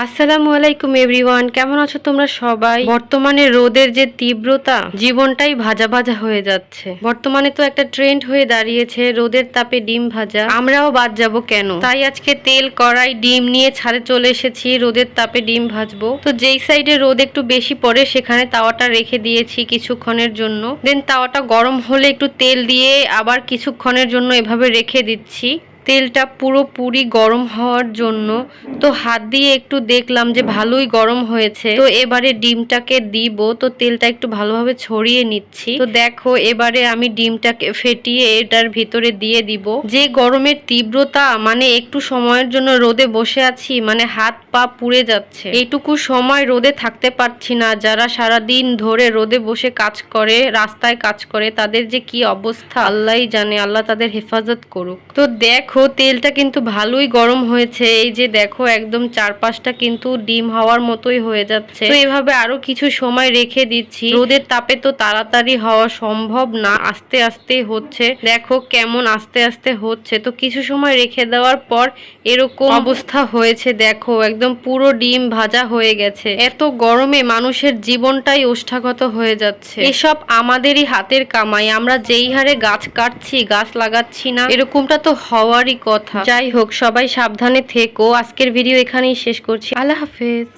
আসসালামু আলাইকুম এভরিওয়ান, কেমন আছো তোমরা সবাই? বর্তমানে রোদের যে তীব্রতা, জীবনটাই ভাজা ভাজা হয়ে যাচ্ছে। বর্তমানে তো একটা ট্রেন্ড হয়ে দাঁড়িয়েছে রোদের তাপে ডিম ভাজা। আমরাও বাদ যাব কেন? তাই আজকে তেল, কড়াই, ডিম নিয়ে ছাদে চলে এসেছি রোদের তাপে ডিম ভাজবো। তো যেই সাইডে রোদ একটু বেশি পড়ে সেখানে তাওয়াটা রেখে দিয়েছি কিছুক্ষণের জন্য। দেন তাওয়াটা গরম হলে একটু তেল দিয়ে আবার কিছুক্ষণের জন্য এভাবে রেখে দিচ্ছি তেলটা পুরোপুরি গরম হওয়ার জন্য। তো হাত দিয়ে একটু দেখলাম যে ভালোই গরম হয়েছে। তো এবারে ডিমটাকে দিব, তো তেলটা একটু ভালোভাবে ছড়িয়ে নিচ্ছি। তো দেখো এবারে আমি ডিমটাকে ফেটিয়ে এটার ভিতরে দিয়ে দিব। যে গরমের তীব্রতা, মানে একটু সময়ের জন্য রোদে বসে আছি, মানে হাত পা পুড়ে যাচ্ছে। এইটুকু সময় রোদে থাকতে পারছি না। যারা সারাদিন ধরে রোদে বসে কাজ করে, রাস্তায় কাজ করে, তাদের যে কি অবস্থা আল্লাহই জানে। আল্লাহ তাদের হেফাজত করুক। তো দেখো তেলটা কিন্তু ভালোই গরম হয়েছে। এই যে দেখো একদম চারপাশটা কিন্তু ডিম হওয়ার মতোই হয়ে যাচ্ছে। তো এভাবে আরো কিছু সময় রেখে দিচ্ছি। রোদের তাপে তো তাড়াতাড়ি হওয়া সম্ভব না, আস্তে আস্তে হচ্ছে। দেখো কেমন আস্তে আস্তে হচ্ছে। তো কিছু সময় রেখে দেওয়ার পর এরকম অবস্থা হয়েছে। দেখো একদম পুরো ডিম ভাজা হয়ে গেছে। এত গরমে মানুষের জীবনটাই ওষ্ঠাগত হয়ে যাচ্ছে। এসব আমাদেরই হাতের কামাই। আমরা যেই হারে গাছ কাটছি, গাছ লাগাচ্ছি না, এরকমটা তো হওয়ারই কথা। যাই হোক, সবাই সাবধানে থেকো। আজকের ভিডিও এখানেই শেষ করছি। আল্লাহ হাফেজ।